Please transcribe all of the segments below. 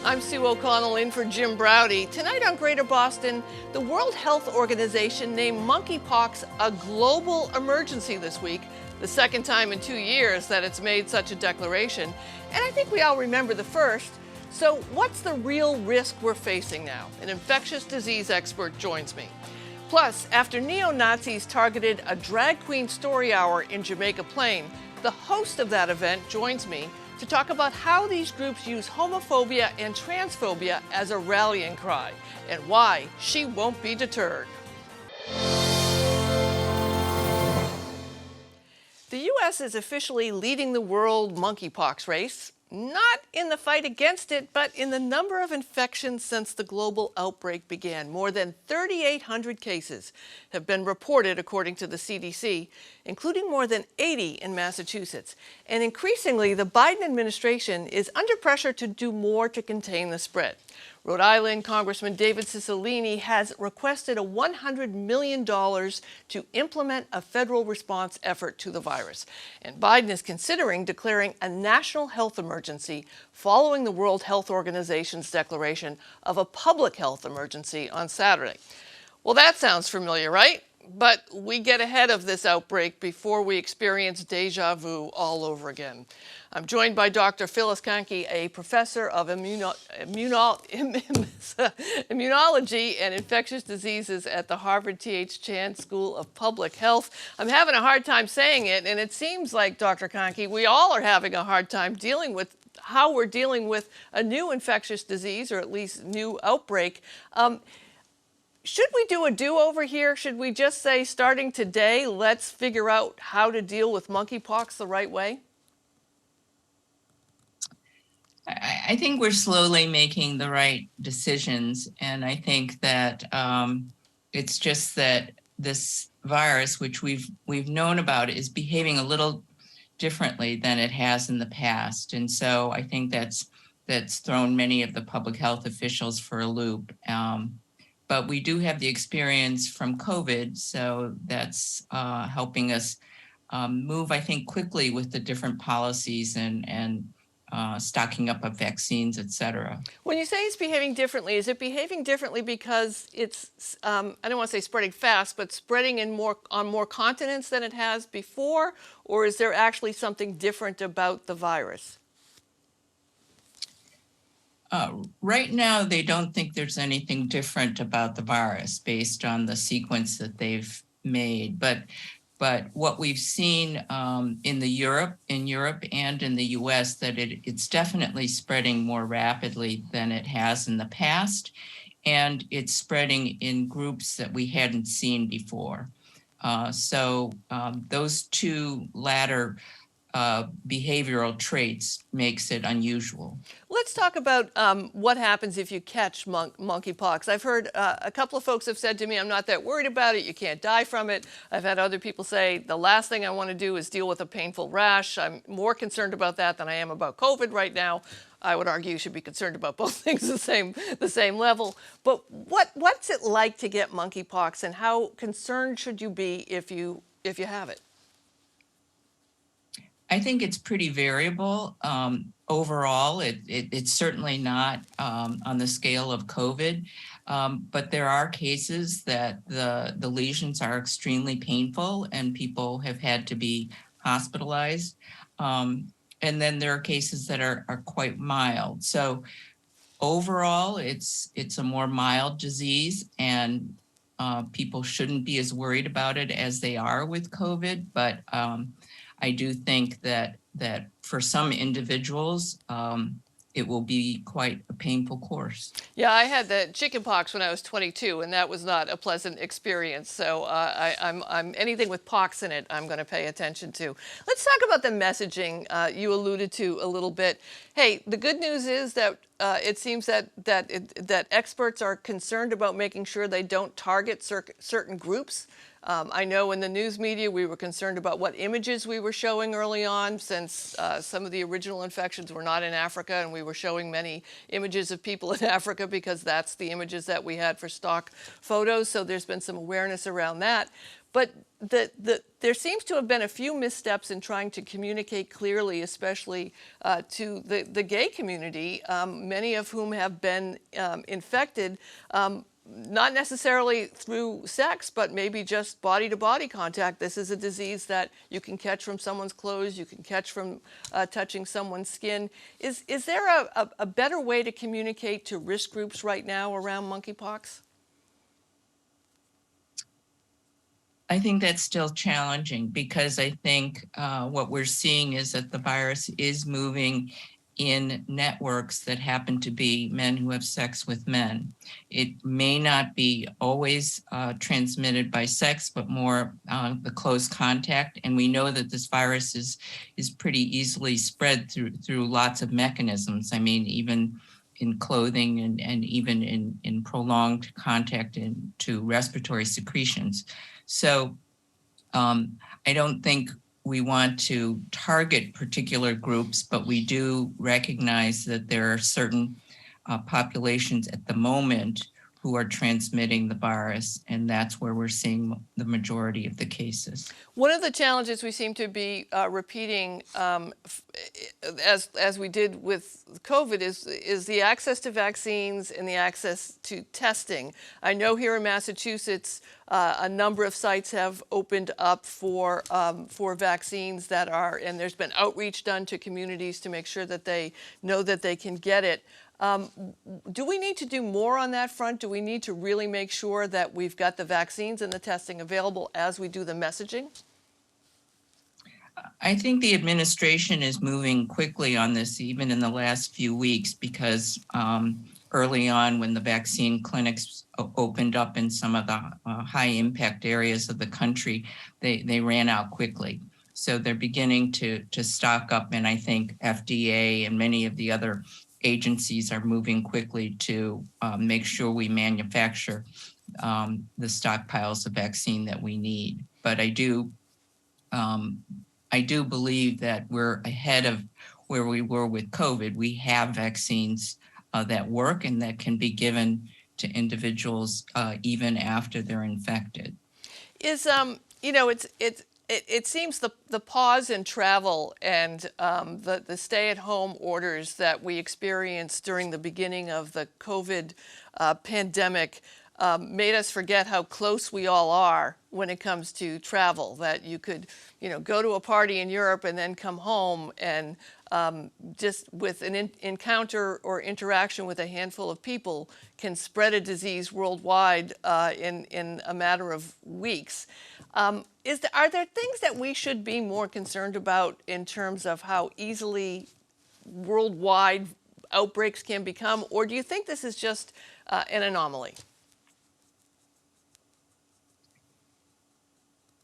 I'm Sue O'Connell in for Jim Browdy. Tonight on Greater Boston, the World Health Organization named monkeypox a global emergency this week, the second time in 2 years that it's made such a declaration. And I think we all remember the first. So what's the real risk we're facing now? An infectious disease expert joins me. Plus, after neo-Nazis targeted a drag queen story hour in Jamaica Plain, the host of that event joins me to talk about how these groups use homophobia and transphobia as a rallying cry and why she won't be deterred. The U.S. is officially leading the world monkeypox race, not in the fight against it, but in the number of infections since the global outbreak began. More than 3,800 cases have been reported, according to the CDC, including more than 80 in Massachusetts. And increasingly, the Biden administration is under pressure to do more to contain the spread. Rhode Island Congressman David Cicilline has requested $100 million to implement a federal response effort to the virus. And Biden is considering declaring a national health emergency following the World Health Organization's declaration of a public health emergency on Saturday. Well, that sounds familiar, right? But we get ahead of this outbreak before we experience deja vu all over again. I'm joined by Dr. Phyllis Kanki, a professor of immunology and infectious diseases at the Harvard T.H. Chan School of Public Health. I'm having a hard time saying it, and it seems like, Dr. Kanki, we all are having a hard time dealing with how we're dealing with a new infectious disease, or at least new outbreak. Should we do a do-over here? Should we just say, starting today, let's figure out how to deal with monkeypox the right way? I think we're slowly making the right decisions, and I think that it's just that this virus, which we've known about, is behaving a little differently than it has in the past, and so I think that's thrown many of the public health officials for a loop. But we do have the experience from COVID, so that's helping us move, I think, quickly with the different policies and stocking up of vaccines, et cetera. When you say it's behaving differently, is it behaving differently because it's, I don't want to say spreading fast, but spreading on more continents than it has before? Or is there actually something different about the virus? Right now, they don't think there's anything different about the virus based on the sequence that they've made. But what we've seen in Europe and in the U.S., that it's definitely spreading more rapidly than it has in the past, and it's spreading in groups that we hadn't seen before. So those two latter behavioral traits makes it unusual. Let's talk about what happens if you catch monkeypox. I've heard a couple of folks have said to me, I'm not that worried about it, you can't die from it. I've had other people say, the last thing I want to do is deal with a painful rash. I'm more concerned about that than I am about COVID right now. I would argue you should be concerned about both things the same level. But what's it like to get monkeypox, and how concerned should you be if you have it? I think it's pretty variable. Overall, it's certainly not on the scale of COVID, but there are cases that the lesions are extremely painful and people have had to be hospitalized. And then there are cases that are quite mild. So overall, it's a more mild disease, and people shouldn't be as worried about it as they are with COVID. But I do think that for some individuals, it will be quite a painful course. Yeah, I had the chickenpox when I was 22, and that was not a pleasant experience. So I'm anything with pox in it, I'm going to pay attention to. Let's talk about the messaging you alluded to a little bit. Hey, the good news is that it seems that experts are concerned about making sure they don't target certain groups. I know in the news media we were concerned about what images we were showing early on, since some of the original infections were not in Africa, and we were showing many images of people in Africa because that's the images that we had for stock photos. So there's been some awareness around that. But there seems to have been a few missteps in trying to communicate clearly, especially to the gay community, many of whom have been infected, not necessarily through sex, but maybe just body-to-body contact. This is a disease that you can catch from someone's clothes, you can catch from touching someone's skin. Is there a better way to communicate to risk groups right now around monkeypox? I think that's still challenging because I think what we're seeing is that the virus is moving in networks that happen to be men who have sex with men. It may not be always transmitted by sex, but more the close contact. And we know that this virus is pretty easily spread through lots of mechanisms. I mean, even in clothing and even in prolonged contact to respiratory secretions. So I don't think we want to target particular groups, but we do recognize that there are certain populations at the moment who are transmitting the virus, and that's where we're seeing the majority of the cases. One of the challenges we seem to be repeating, as we did with COVID, is the access to vaccines and the access to testing. I know here in Massachusetts, a number of sites have opened up for vaccines that are, and there's been outreach done to communities to make sure that they know that they can get it. Do we need to do more on that front? Do we need to really make sure that we've got the vaccines and the testing available as we do the messaging? I think the administration is moving quickly on this, even in the last few weeks, because early on when the vaccine clinics opened up in some of the high impact areas of the country, they ran out quickly. So they're beginning to stock up, and I think FDA and many of the other agencies are moving quickly to make sure we manufacture the stockpiles of vaccine that we need. But I do believe that we're ahead of where we were with COVID. We have vaccines that work and that can be given to individuals even after they're infected. It seems the pause in travel and the stay-at-home orders that we experienced during the beginning of the COVID pandemic made us forget how close we all are when it comes to travel. That you could, go to a party in Europe and then come home and just with an encounter or interaction with a handful of people can spread a disease worldwide in a matter of weeks. Are there things that we should be more concerned about in terms of how easily worldwide outbreaks can become, or do you think this is just an anomaly?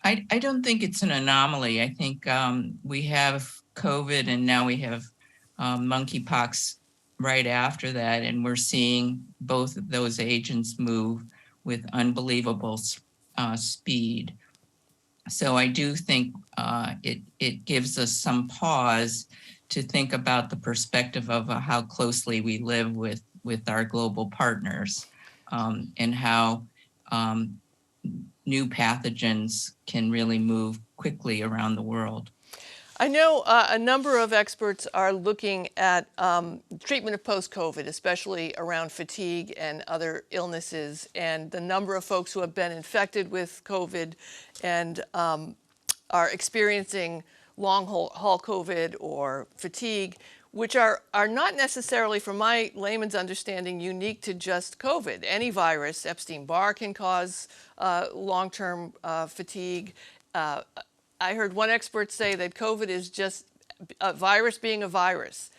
I don't think it's an anomaly. I think we have COVID and now we have monkeypox right after that, and we're seeing both of those agents move with unbelievable speed. So I do think it gives us some pause to think about the perspective of how closely we live with our global partners and how new pathogens can really move quickly around the world. I know a number of experts are looking at treatment of post-COVID, especially around fatigue and other illnesses, and the number of folks who have been infected with COVID and are experiencing long-haul COVID or fatigue, which are not necessarily, from my layman's understanding, unique to just COVID. Any virus, Epstein-Barr, can cause long-term fatigue. I heard one expert say that COVID is just a virus being a virus.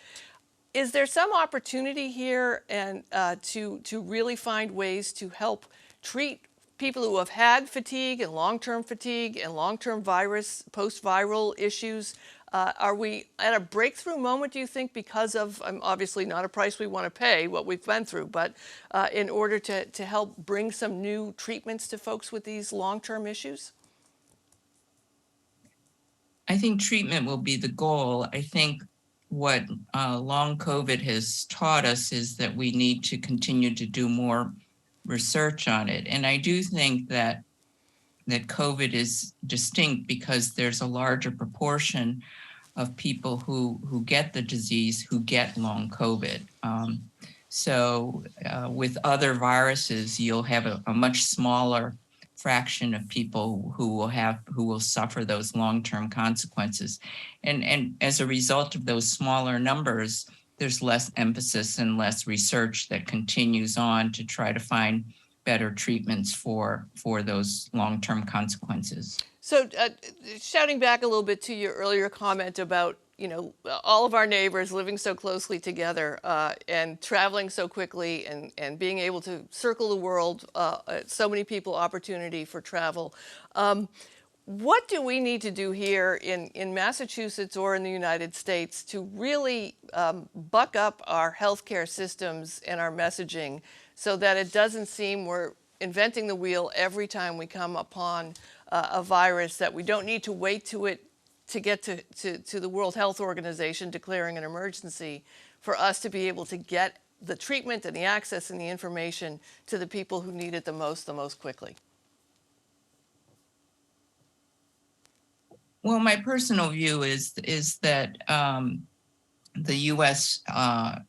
Is there some opportunity here and to really find ways to help treat people who have had fatigue and long-term virus, post-viral issues? Are we at a breakthrough moment, do you think, because of, obviously not a price we want to pay, what we've been through, but in order to help bring some new treatments to folks with these long-term issues? I think treatment will be the goal. I think what long COVID has taught us is that we need to continue to do more research on it. And I do think that that COVID is distinct because there's a larger proportion of people who get the disease who get long COVID. So with other viruses, you'll have a much smaller fraction of people who will suffer those long-term consequences. And as a result of those smaller numbers, there's less emphasis and less research that continues on to try to find better treatments for those long-term consequences. So, shouting back a little bit to your earlier comment about, all of our neighbors living so closely together and traveling so quickly and being able to circle the world, so many people opportunity for travel. What do we need to do here in Massachusetts or in the United States to really buck up our healthcare systems and our messaging so that it doesn't seem we're inventing the wheel every time we come upon a virus, that we don't need to wait to get to the World Health Organization declaring an emergency for us to be able to get the treatment and the access and the information to the people who need it the most quickly? Well, my personal view is that the U.S.,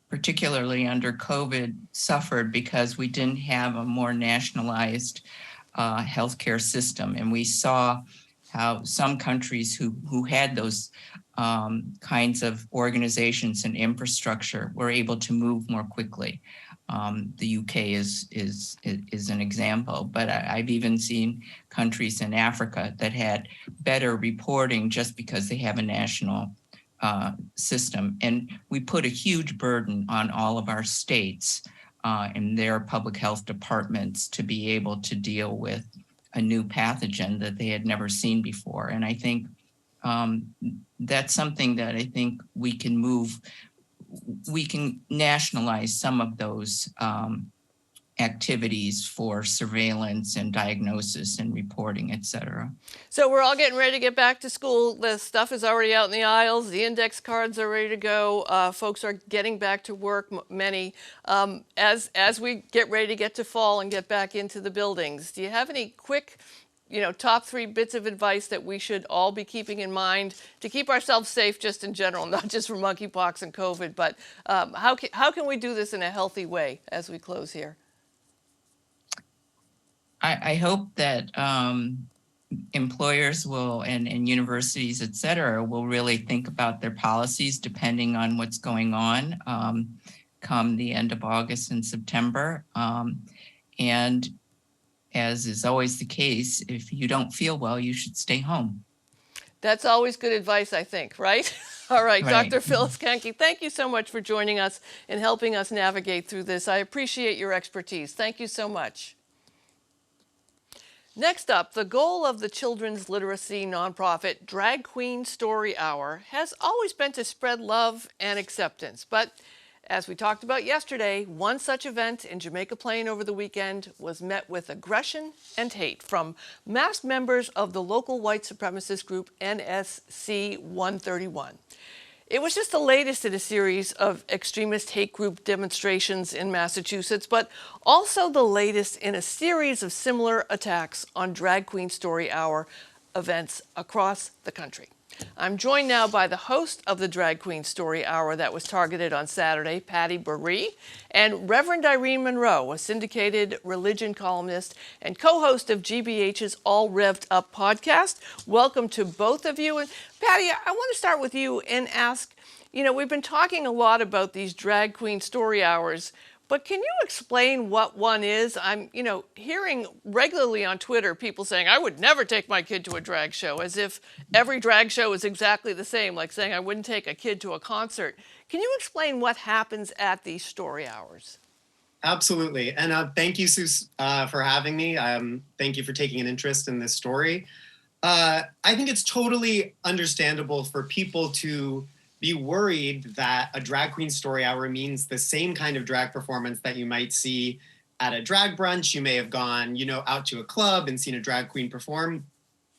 particularly under COVID, suffered because we didn't have a more nationalized healthcare system, and we saw how some countries who had those kinds of organizations and infrastructure were able to move more quickly. The UK is an example, but I've even seen countries in Africa that had better reporting just because they have a national system. And we put a huge burden on all of our states and their public health departments to be able to deal with a new pathogen that they had never seen before. And I think that's something that I think we can nationalize some of those activities for surveillance and diagnosis and reporting, et cetera. So we're all getting ready to get back to school. The stuff is already out in the aisles. The index cards are ready to go. Folks are getting back to work, many. As we get ready to get to fall and get back into the buildings, do you have any quick, top 3 bits of advice that we should all be keeping in mind to keep ourselves safe just in general, not just for monkeypox and COVID, but how can we do this in a healthy way as we close here? I hope that employers will and universities, et cetera, will really think about their policies depending on what's going on come the end of August and September. And as is always the case, if you don't feel well, you should stay home. That's always good advice, I think, right? All right, Right. Dr. Phyllis Kanki, thank you so much for joining us and helping us navigate through this. I appreciate your expertise. Thank you so much. Next up, the goal of the children's literacy nonprofit Drag Queen Story Hour has always been to spread love and acceptance. But as we talked about yesterday, one such event in Jamaica Plain over the weekend was met with aggression and hate from masked members of the local white supremacist group NSC 131. It was just the latest in a series of extremist hate group demonstrations in Massachusetts, but also the latest in a series of similar attacks on Drag Queen Story Hour events across the country. I'm joined now by the host of the Drag Queen Story Hour that was targeted on Saturday, Patty Bourre, and Reverend Irene Monroe, a syndicated religion columnist and co-host of GBH's All Rev'd Up podcast. Welcome to both of you. And Patty, I want to start with you and ask, we've been talking a lot about these Drag Queen Story Hours, but can you explain what one is? I'm, hearing regularly on Twitter people saying, I would never take my kid to a drag show, as if every drag show is exactly the same, like saying I wouldn't take a kid to a concert. Can you explain what happens at these story hours? Absolutely. And thank you, Sue, for having me. Thank you for taking an interest in this story. I think it's totally understandable for people to be worried that a drag queen story hour means the same kind of drag performance that you might see at a drag brunch. You may have gone, out to a club and seen a drag queen perform.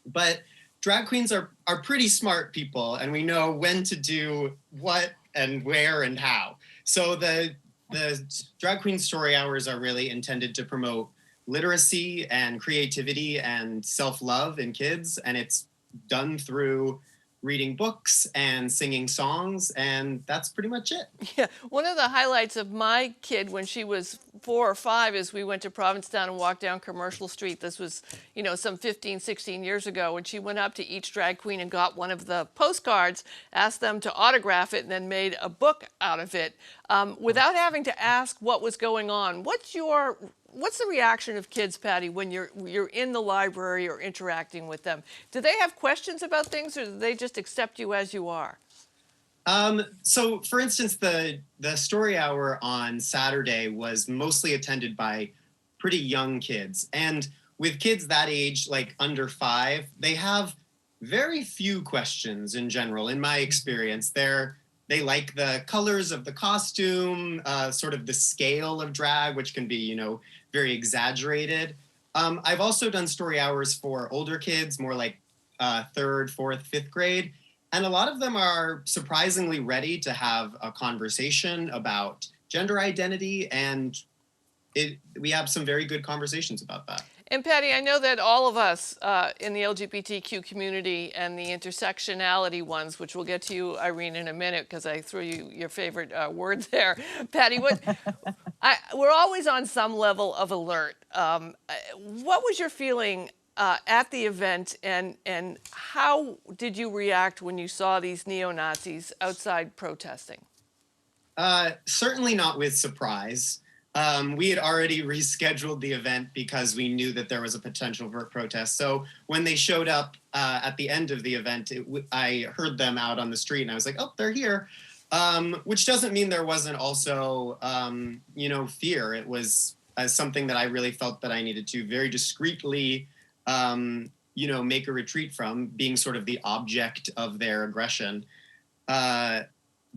But drag queens are pretty smart people, and we know when to do what and where and how. So the drag queen story hours are really intended to promote literacy and creativity and self-love in kids. And it's done through reading books and singing songs, and that's pretty much it. Yeah, one of the highlights of my kid when she was 4 or 5 is we went to Provincetown and walked down Commercial Street. This was, some 15, 16 years ago. And she went up to each drag queen and got one of the postcards, asked them to autograph it, and then made a book out of it without having to ask what was going on. What's the reaction of kids, Patty, when you're in the library or interacting with them? Do they have questions about things, or do they just accept you as you are? So for instance, the story hour on Saturday was mostly attended by pretty young kids. And with kids that age, like under 5, they have very few questions in general, in my experience. They like the colors of the costume, sort of the scale of drag, which can be, very exaggerated. I've also done story hours for older kids, more like 3rd, 4th, 5th grade. And a lot of them are surprisingly ready to have a conversation about gender identity. And we have some very good conversations about that. And Patty, I know that all of us in the LGBTQ community and the intersectionality ones, which we'll get to you, Irene, in a minute, because I threw you your favorite word there. Patty, we're always on some level of alert. What was your feeling at the event, and how did you react when you saw these neo-Nazis outside protesting? Certainly not with surprise. We had already rescheduled the event because we knew that there was a potential for a protest. So when they showed up at the end of the event, I heard them out on the street, and I was like, oh, they're here. Which doesn't mean there wasn't also, fear. It was something that I really felt that I needed to very discreetly, make a retreat from, being sort of the object of their aggression.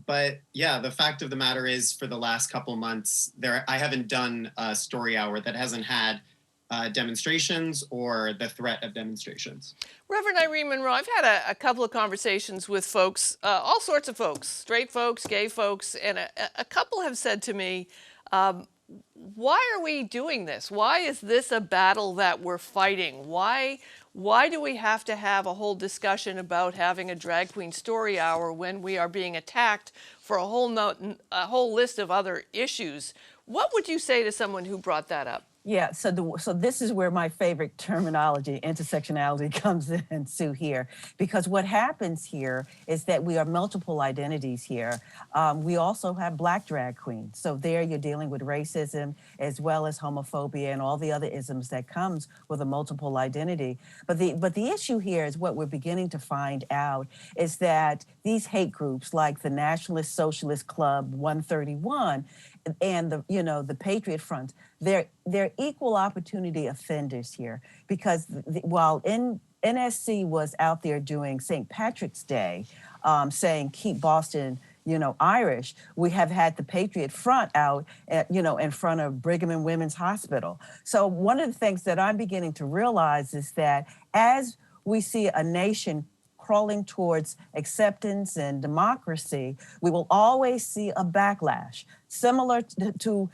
But yeah, the fact of the matter is, for the last couple months, I haven't done a story hour that hasn't had demonstrations or the threat of demonstrations. Reverend Irene Monroe, I've had a couple of conversations with folks, all sorts of folks, straight folks, gay folks, and a couple have said to me, why are we doing this? Why is this a battle that we're fighting? Why do we have to have a whole discussion about having a drag queen story hour when we are being attacked for a whole list of other issues? What would you say to someone who brought that up? Yeah, so this is where my favorite terminology, intersectionality, comes in, Sue, here. Because what happens here is that we are multiple identities here. We also have Black drag queens. So there you're dealing with racism as well as homophobia and all the other isms that comes with a multiple identity. But the issue here is what we're beginning to find out is that these hate groups like the Nationalist Socialist Club 131 and the Patriot Front, they're equal opportunity offenders here, because while NSC was out there doing St. Patrick's Day, saying keep Boston, Irish, we have had the Patriot Front out, in front of Brigham and Women's Hospital. So one of the things that I'm beginning to realize is that as we see a nation crawling towards acceptance and democracy, we will always see a backlash, similar to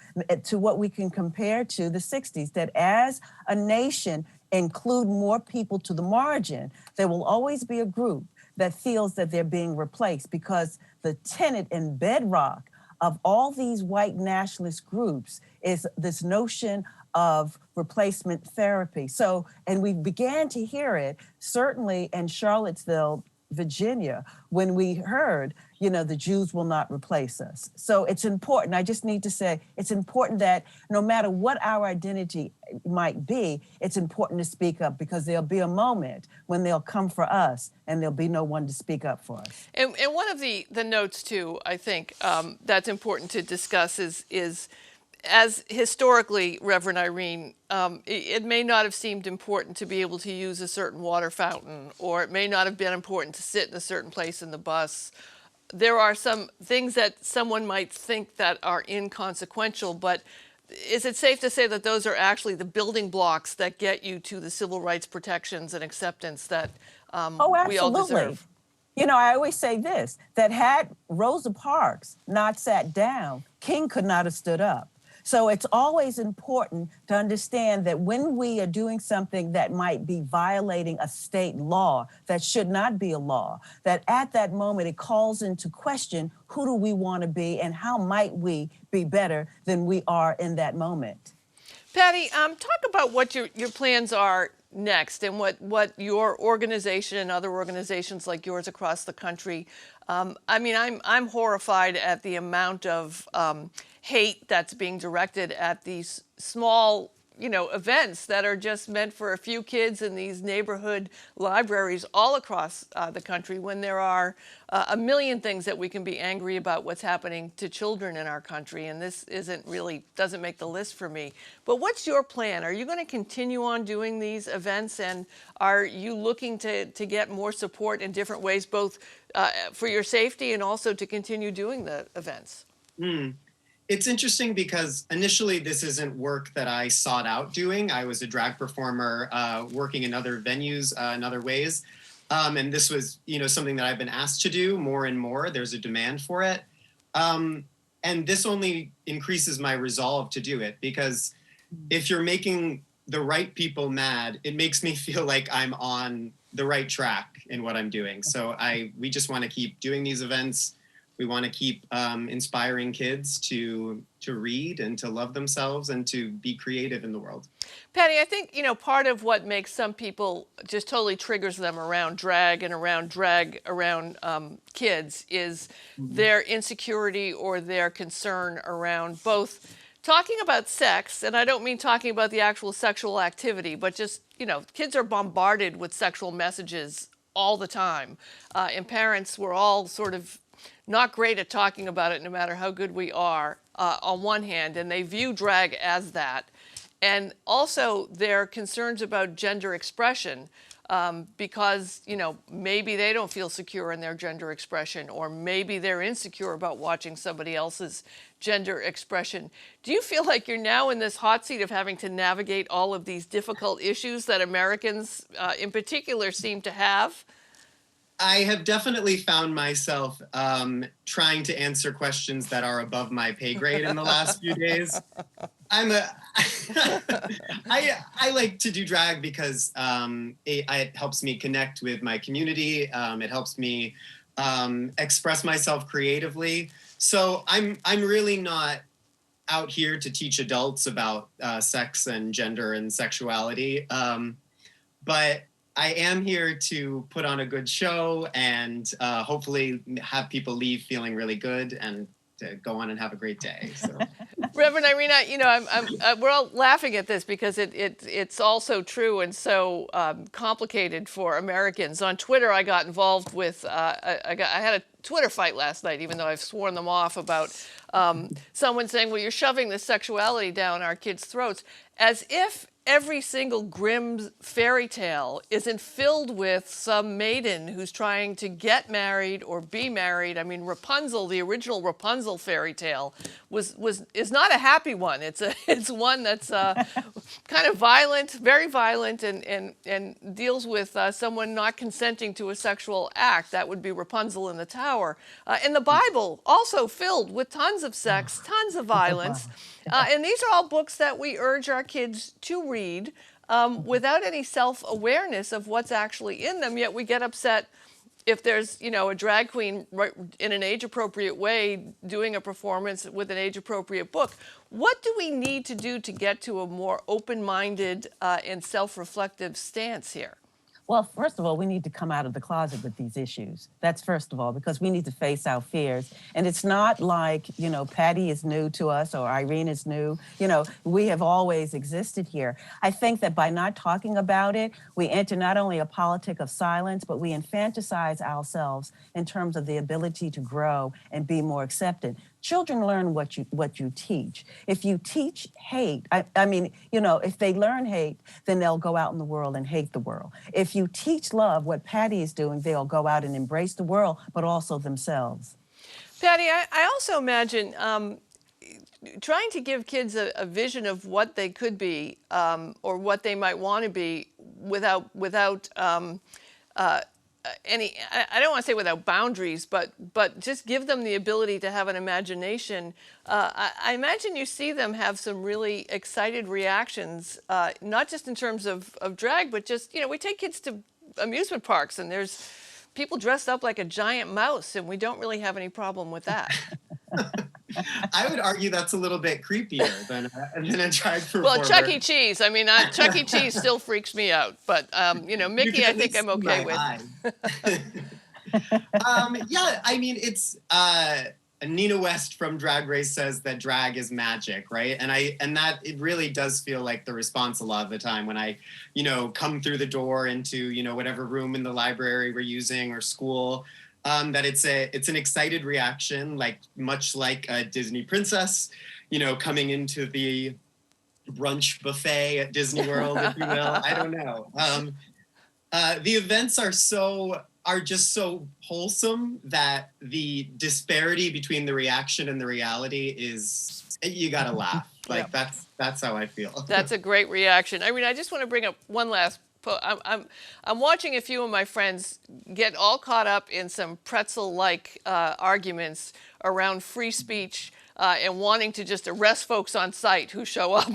what we can compare to the 60s, that as a nation include more people to the margin, there will always be a group that feels that they're being replaced, because the tenet and bedrock of all these white nationalist groups is this notion of replacement therapy. So, and we began to hear it certainly in Charlottesville, Virginia, when we heard, the Jews will not replace us. So it's important. I just need to say, it's important that no matter what our identity might be, it's important to speak up, because there'll be a moment when they'll come for us and there'll be no one to speak up for us. And one of the notes too, I think, that's important to discuss is as historically, Reverend Irene, it may not have seemed important to be able to use a certain water fountain, or it may not have been important to sit in a certain place in the bus. There are some things that someone might think that are inconsequential, but is it safe to say that those are actually the building blocks that get you to the civil rights protections and acceptance that we all deserve? I always say this, that had Rosa Parks not sat down, King could not have stood up. So it's always important to understand that when we are doing something that might be violating a state law that should not be a law, that at that moment it calls into question who do we want to be and how might we be better than we are in that moment. Patty, talk about what your plans are next and what your organization and other organizations like yours across the country. I mean, I'm horrified at the amount of hate that's being directed at these small, events that are just meant for a few kids in these neighborhood libraries all across the country, when there are a million things that we can be angry about what's happening to children in our country. And this doesn't make the list for me. But what's your plan? Are you going to continue on doing these events? And are you looking to get more support in different ways, both for your safety and also to continue doing the events? It's interesting because initially this isn't work that I sought out doing. I was a drag performer working in other venues in other ways. And this was, something that I've been asked to do more and more. There's a demand for it. And this only increases my resolve to do it, because if you're making the right people mad, it makes me feel like I'm on the right track in what I'm doing. So we just want to keep doing these events. We want to keep inspiring kids to read and to love themselves and to be creative in the world. Patty, I think, part of what makes some people just totally triggers them around drag around kids is their insecurity or their concern around both talking about sex. And I don't mean talking about the actual sexual activity, but just, kids are bombarded with sexual messages all the time. And parents were all sort of not great at talking about it, no matter how good we are, on one hand, and they view drag as that. And also their concerns about gender expression, because, maybe they don't feel secure in their gender expression, or maybe they're insecure about watching somebody else's gender expression. Do you feel like you're now in this hot seat of having to navigate all of these difficult issues that Americans in particular seem to have? I have definitely found myself trying to answer questions that are above my pay grade in the last few days. I like to do drag because it helps me connect with my community. It helps me express myself creatively. So I'm really not out here to teach adults about sex and gender and sexuality, but I am here to put on a good show and hopefully have people leave feeling really good and to go on and have a great day. So. Reverend Irene, we're all laughing at this because it's also true and so complicated for Americans. On Twitter, I got involved with, I had a Twitter fight last night, even though I've sworn them off, about someone saying, well, you're shoving the sexuality down our kids' throats, as if every single Grimm's fairy tale isn't filled with some maiden who's trying to get married or be married. I mean, Rapunzel, the original Rapunzel fairy tale, is not a happy one. It's one that's kind of violent, very violent, and deals with someone not consenting to a sexual act. That would be Rapunzel in the Tower. And the Bible also filled with tons of sex, tons of violence. And these are all books that we urge our kids to read without any self-awareness of what's actually in them, yet we get upset if there's, a drag queen in an age-appropriate way doing a performance with an age-appropriate book. What do we need to do to get to a more open-minded and self-reflective stance here? Well, first of all, we need to come out of the closet with these issues. That's first of all, because we need to face our fears. And it's not like, Patty is new to us or Irene is new. We have always existed here. I think that by not talking about it, we enter not only a politic of silence, but we infantilize ourselves in terms of the ability to grow and be more accepted. Children learn what you teach. If you teach hate, if they learn hate, then they'll go out in the world and hate the world. If you teach love, what Patty is doing, they'll go out and embrace the world, but also themselves. Patty, I also imagine trying to give kids a vision of what they could be or what they might want to be without I don't want to say without boundaries, but just give them the ability to have an imagination. I imagine you see them have some really excited reactions, not just in terms of drag, but just, we take kids to amusement parks and there's people dressed up like a giant mouse, and we don't really have any problem with that. I would argue that's a little bit creepier than a drag performer. Well, Chuck E. Cheese. I mean, Chuck E. Cheese still freaks me out, but Mickey, I think I'm okay with. Yeah, I mean, it's Nina West from Drag Race says that drag is magic, right? And that it really does feel like the response a lot of the time when I, come through the door into whatever room in the library we're using or school. That it's an excited reaction, much like a Disney princess, coming into the brunch buffet at Disney World, if you will. I don't know. The events are just so wholesome that the disparity between the reaction and the reality is, you gotta laugh. That's how I feel. That's a great reaction. I mean, I just want to bring up one last. I'm watching a few of my friends get all caught up in some pretzel-like arguments around free speech and wanting to just arrest folks on site who show up.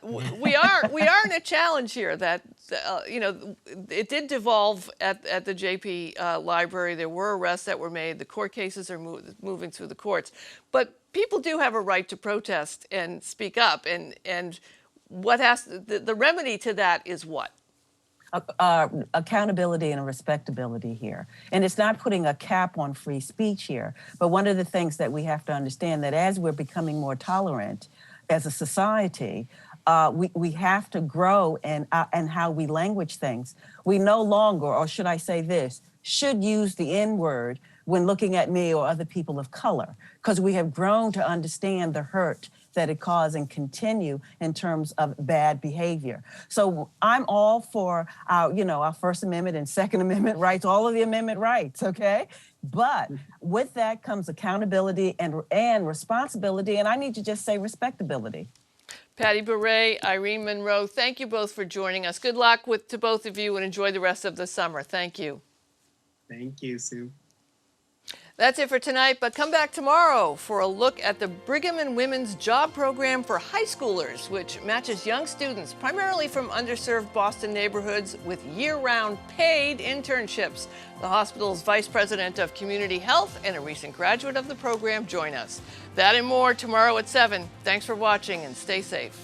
We are in a challenge here that it did devolve at the JP library. There were arrests that were made. The court cases are moving through the courts, but people do have a right to protest and speak up. And what the remedy to that is what? Accountability and respectability here. And it's not putting a cap on free speech here. But one of the things that we have to understand that as we're becoming more tolerant as a society, we have to grow in how we language things. We no longer, or should I say this, should use the N-word when looking at me or other people of color, because we have grown to understand the hurt that it caused and continue in terms of bad behavior. So I'm all for our First Amendment and Second Amendment rights, all of the amendment rights, okay? But with that comes accountability and responsibility, and I need to just say respectability. Patty Bourre, Irene Monroe, thank you both for joining us. Good luck to both of you and enjoy the rest of the summer. Thank you. Thank you, Sue. That's it for tonight, but come back tomorrow for a look at the Brigham and Women's Job Program for high schoolers, which matches young students, primarily from underserved Boston neighborhoods, with year-round paid internships. The hospital's Vice President of Community Health and a recent graduate of the program join us. That and more tomorrow at 7. Thanks for watching and stay safe.